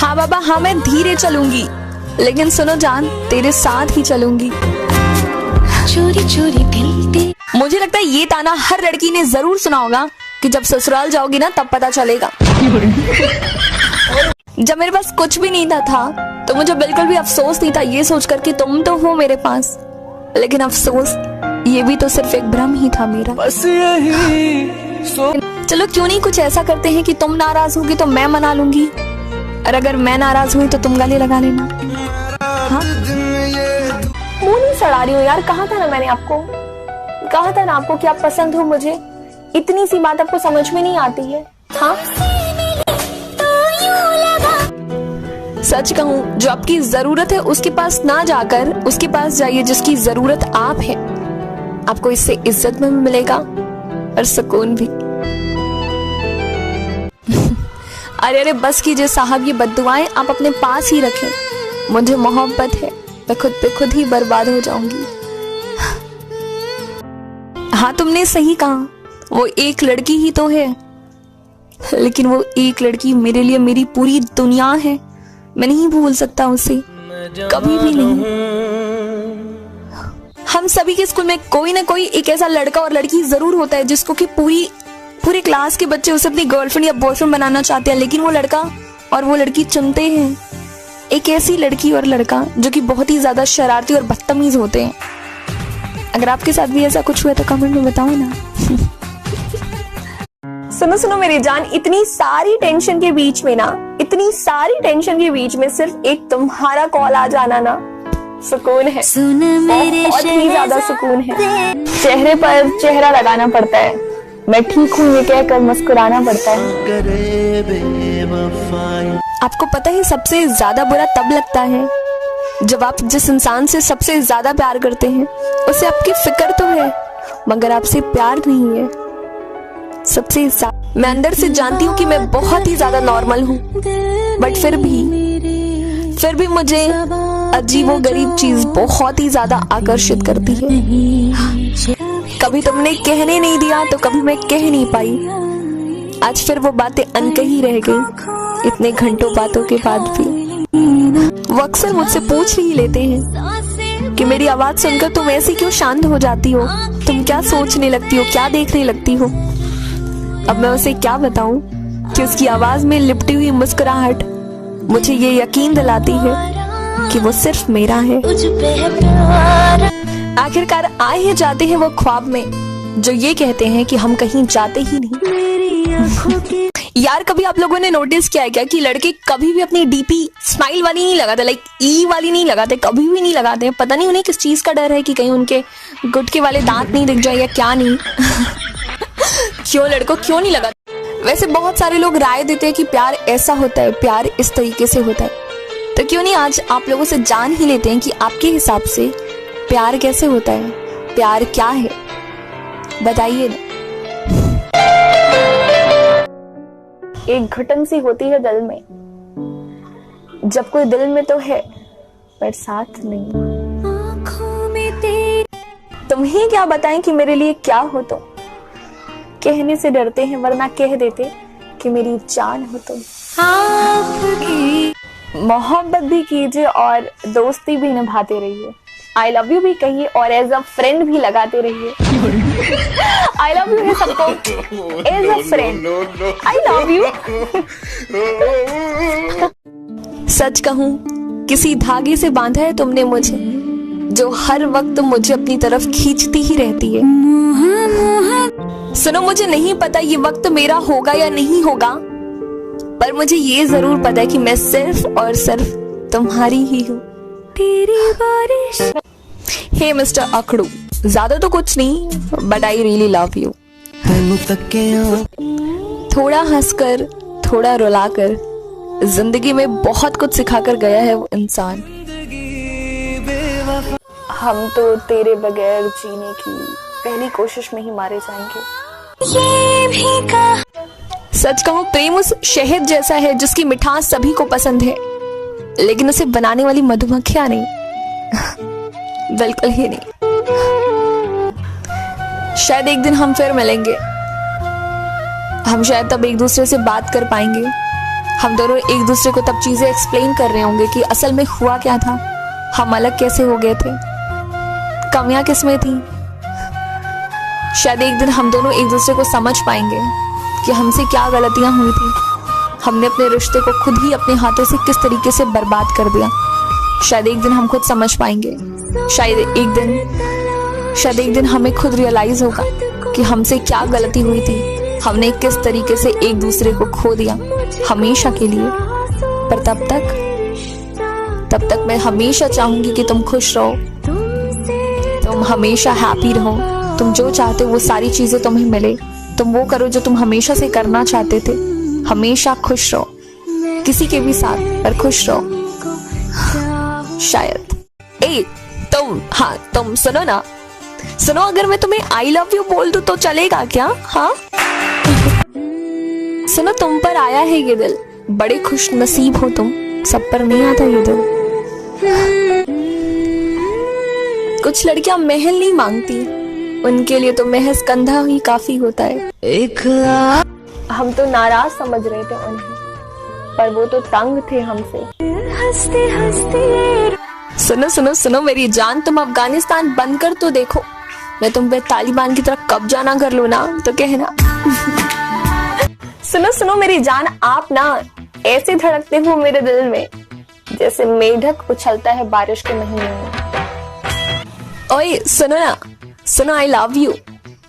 हाँ बाबा हाँ, मैं धीरे चलूंगी, लेकिन सुनो जान, तेरे साथ ही चलूंगी। चोरी चोरी दिल। मुझे लगता है ये ताना हर लड़की ने जरूर सुना होगा कि जब ससुराल जाओगी ना तब पता चलेगा। जब मेरे पास कुछ भी नहीं था तो मुझे बिल्कुल भी अफसोस नहीं था ये सोचकर कि तुम तो हो मेरे पास, लेकिन अफसोस ये भी तो सिर्फ एक भ्रम ही था मेरा। बस चलो क्यों नहीं कुछ ऐसा करते हैं कि तुम नाराज होगी तो मैं मना लूंगी, और अगर मैं नाराज हुई तो तुम गले लगा लेना। हाँ? मुंह नहीं सड़ा रही हो यार, कहा था ना मैंने आपको, कहा था ना आपको कि आप पसंद हो मुझे। इतनी सी बात आपको समझ में नहीं आती है? हाँ? सच कहूँ, जो आपकी जरूरत है उसके पास ना जाकर उसके पास जाइए जिसकी जरूरत आप है। आपको इससे इज्जत में भी मिलेगा और सुकून भी। अरे अरे बस कीजिए साहब, ये बद्दुआएं आप अपने पास ही रखें। मुझे मोहब्बत है, मैं खुद पे खुद ही बर्बाद हो जाऊंगी। हाँ तुमने सही कहा, वो एक लड़की ही तो है, लेकिन वो एक लड़की मेरे लिए मेरी पूरी दुनिया है। मैं नहीं भूल सकता उसे, कभी भी नहीं। हम सभी के स्कूल में कोई ना कोई एक ऐसा लड़का और लड़की जरूर होता है जिसको कि पूरे क्लास के बच्चे उसे अपनी गर्लफ्रेंड या बॉयफ्रेंड बनाना चाहते हैं, लेकिन वो लड़का और वो लड़की चुनते हैं एक ऐसी लड़की और लड़का जो कि बहुत ही ज्यादा शरारती और बदतमीज होते हैं। अगर आपके साथ भी ऐसा कुछ हुआ तो कमेंट में बताओ ना। सुनो सुनो मेरी जान, इतनी सारी टेंशन के बीच में ना, इतनी सारी टेंशन के बीच में सिर्फ एक तुम्हारा कॉल आ जाना ना सुकून है, बहुत ही ज्यादा सुकून है। चेहरे पर चेहरा लगाना पड़ता है, मैं ठीक हूँ ये कहकर मुस्कुराना पड़ता है। आपको पता है सबसे ज्यादा बुरा तब लगता है जब आप जिस इंसान से सबसे ज्यादा प्यार करते हैं उसे आपकी फिक्र तो है मगर आपसे प्यार नहीं है। सबसे मैं अंदर से जानती हूँ कि मैं बहुत ही ज्यादा नॉर्मल हूँ, बट फिर भी मुझे अजीबोगरीब चीज बहुत ही ज्यादा आकर्षित करती है। कभी तुमने कहने नहीं दिया तो कभी मैं कह नहीं पाई। आज फिर वो बातें अनकही रह गई इतने घंटों बातों के बाद भी। वो अक्सर मुझसे पूछ ही लेते हैं कि मेरी आवाज सुनकर तुम ऐसी क्यों शांत हो जाती हो, तुम क्या सोचने लगती हो, क्या देखने लगती हो। अब मैं उसे क्या बताऊं कि उसकी आवाज में लिपटी हुई मुस्कुराहट मुझे ये यकीन दिलाती है कि वो सिर्फ मेरा है। आखिरकार आए ही जाते हैं वो ख्वाब में जो ये कहते हैं कि हम कहीं जाते ही नहीं। यार कभी आप लोगों ने नोटिस किया है क्या कि लड़के कभी भी अपनी डीपी स्माइल वाली नहीं लगाते, लाइक ई वाली नहीं लगाते, कभी भी नहीं लगाते। पता नहीं उन्हें किस चीज का डर है कि कहीं उनके गुटके वाले दांत नहीं दिख जाए या क्या नहीं। क्यों लड़कों क्यों नहीं लगाते? वैसे बहुत सारे लोग राय देते हैं कि प्यार ऐसा होता है, प्यार इस तरीके से होता है, तो क्यों नहीं आज आप लोगों से जान ही लेते हैं कि आपके हिसाब से प्यार कैसे होता है, प्यार क्या है, बताइए ना। एक घुटन सी होती है दिल में जब कोई दिल में तो है पर साथ नहीं। तुम्हें क्या बताएं कि मेरे लिए क्या हो तुम, कहने से डरते हैं वरना कह देते कि मेरी जान हो तुम। मोहब्बत भी कीजिए और दोस्ती भी निभाते रहिए, आई लव यू भी कहिए और एज अ फ्रेंड भी लगाते रहिए। आई लव यू है सबको, as a friend I love you. सच कहूं किसी धागे से बांधा है तुमने मुझे जो हर वक्त मुझे अपनी तरफ खींचती ही रहती है। सुनो मुझे नहीं पता ये वक्त मेरा होगा या नहीं होगा, पर मुझे ये जरूर पता है कि मैं सिर्फ और सिर्फ तुम्हारी ही हूँ। तेरी बारिश। हे मिस्टर अखड़ू, ज्यादा तो कुछ नहीं, but I really love you. थोड़ा हंसकर थोड़ा रुलाकर जिंदगी में बहुत कुछ सिखाकर गया है वो इंसान। हम तो तेरे बगैर जीने की पहली कोशिश में ही मारे जाएंगे। ये भी कहा। सच कहूं प्रेम उस शहद जैसा है जिसकी मिठास सभी को पसंद है, लेकिन उसे बनाने वाली मधुमक्खियां नहीं। बिल्कुल ही नहीं। शायद एक दिन हम फिर मिलेंगे, हम शायद तब एक दूसरे से बात कर पाएंगे, हम दोनों एक दूसरे को तब चीजें एक्सप्लेन कर रहे होंगे कि असल में हुआ क्या था, हम अलग कैसे हो गए थे, कमियां किसमें थी। शायद एक दिन हम दोनों एक दूसरे को समझ पाएंगे कि हमसे क्या गलतियां हुई थी। हमने अपने रिश्ते को खुद ही अपने हाथों से किस तरीके से बर्बाद कर दिया। शायद एक दिन हम खुद समझ पाएंगे। शायद एक दिन हमें खुद रियलाइज होगा कि हमसे क्या गलती हुई थी, हमने किस तरीके से एक दूसरे को खो दिया हमेशा के लिए। पर तब तक मैं हमेशा चाहूंगी कि तुम खुश रहो, तुम हमेशा हैप्पी रहो, तुम जो चाहते हो वो सारी चीजें तुम्हें मिले, तुम वो करो जो तुम हमेशा से करना चाहते थे। हमेशा खुश रहो, किसी के भी साथ, पर खुश रहो। शायद तुम सुनो ना, सुनो, अगर मैं तुम्हें आई लव यू बोल दूं तो चलेगा क्या? हाँ सुनो, तुम पर आया है ये दिल, बड़े खुश नसीब हो तुम, सब पर नहीं आता ये दिल। कुछ लड़कियां महल नहीं मांगती, उनके लिए तो महज कंधा ही काफी होता है। हम तो नाराज समझ रहे थे उन्हें, पर वो तो तंग थे हमसे। हंसते हंसते सुनो सुनो सुनो मेरी जान, तुम अफगानिस्तान बंद कर तो देखो, मैं तुम पे तालिबान की तरफ कब्जा ना कर लूं ना तो कहना। सुनो सुनो मेरी जान, आप ना ऐसे धड़कते हो मेरे दिल में जैसे मेढक उछलता है बारिश के महीने में। ओए सुनो ना, सुनो, आई लव यू।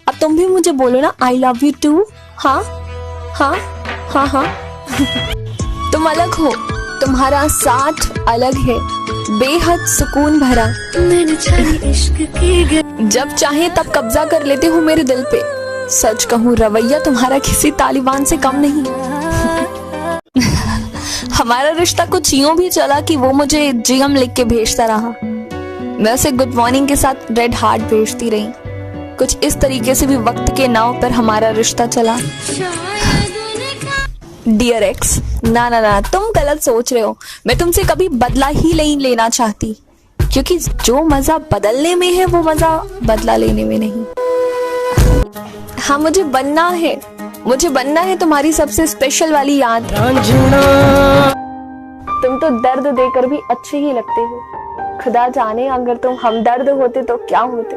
अब तुम भी मुझे बोलो ना, आई लव यू टू। हाँ हाँ हाँ हाँ। तुम अलग हो, तुम्हारा साथ अलग है, बेहद सुकून भरा। जब चाहे तब कब्जा कर लेते हो मेरे दिल पे। सच कहूँ, रवैया तुम्हारा किसी तालिबान से कम नहीं। हमारा रिश्ता कुछ यूं भी चला कि वो मुझे जीएम लिख के भेजता रहा, मैं उसे गुड मॉर्निंग के साथ रेड हार्ट भेजती रही। कुछ इस तरीके से भी वक्त के नाव पर हमारा रिश्ता चला। डियर एक्स, ना ना ना, तुम गलत सोच रहे हो। मैं तुमसे कभी बदला ही नहीं लेना चाहती, क्योंकि जो मजा बदलने में है वो मजा बदला लेने में नहीं। हाँ, मुझे बनना है तुम्हारी सबसे स्पेशल वाली याद। तुम तो दर्द देकर भी अच्छे ही लगते हो। खुदा जाने अगर तुम हमदर्द होते तो क्या होते।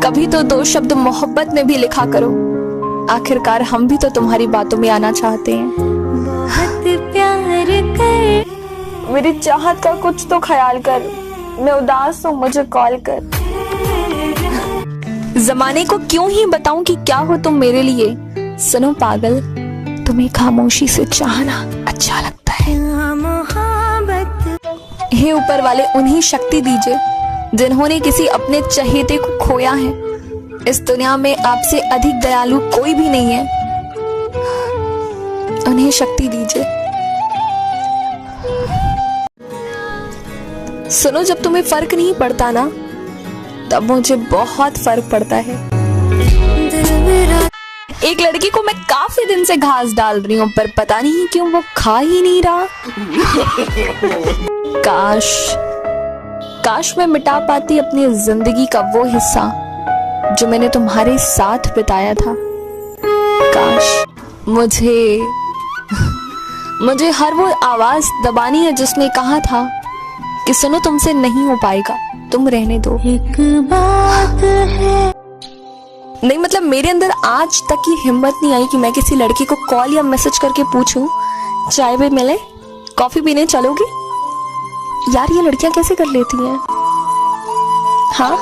कभी तो दो शब्द मोहब्बत में भी लिखा करो, आखिरकार हम भी तो तुम्हारी बातों में आना चाहते हैं। बहुत प्यार कर, मेरी चाहत का कुछ तो ख्याल कर, मैं उदास हूँ, मुझे कॉल कर। जमाने को क्यों ही बताऊं कि क्या हो तुम मेरे लिए। सुनो पागल, तुम्हें खामोशी से चाहना अच्छा लगता है। हे ऊपर वाले, उन्हें शक्ति दीजिए जिन्होंने किसी अपने चहेते को खोया है। इस दुनिया में आपसे अधिक दयालु कोई भी नहीं है, उन्हें शक्ति दीजिए। सुनो, जब तुम्हें फर्क नहीं पड़ता ना, तब मुझे बहुत फर्क पड़ता है। एक लड़की को मैं काफी दिन से घास डाल रही हूँ, पर पता नहीं क्यों वो खा ही नहीं रहा। काश मैं मिटा पाती अपनी जिंदगी का वो हिस्सा जो मैंने तुम्हारे साथ बिताया था। काश मुझे हर वो आवाज दबानी है जिसने कहा था कि सुनो, तुमसे नहीं हो पाएगा, तुम रहने दो। एक बात है, नहीं मतलब मेरे अंदर आज तक की हिम्मत नहीं आई कि मैं किसी लड़की को कॉल या मैसेज करके पूछूं, चाय पे मिले, कॉफी पीने चलोगी? यार, ये लड़कियां कैसे कर लेती हैं? हाँ,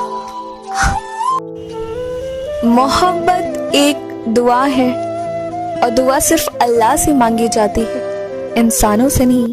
मोहब्बत एक दुआ है, और दुआ सिर्फ अल्लाह से मांगी जाती है, इंसानों से नहीं।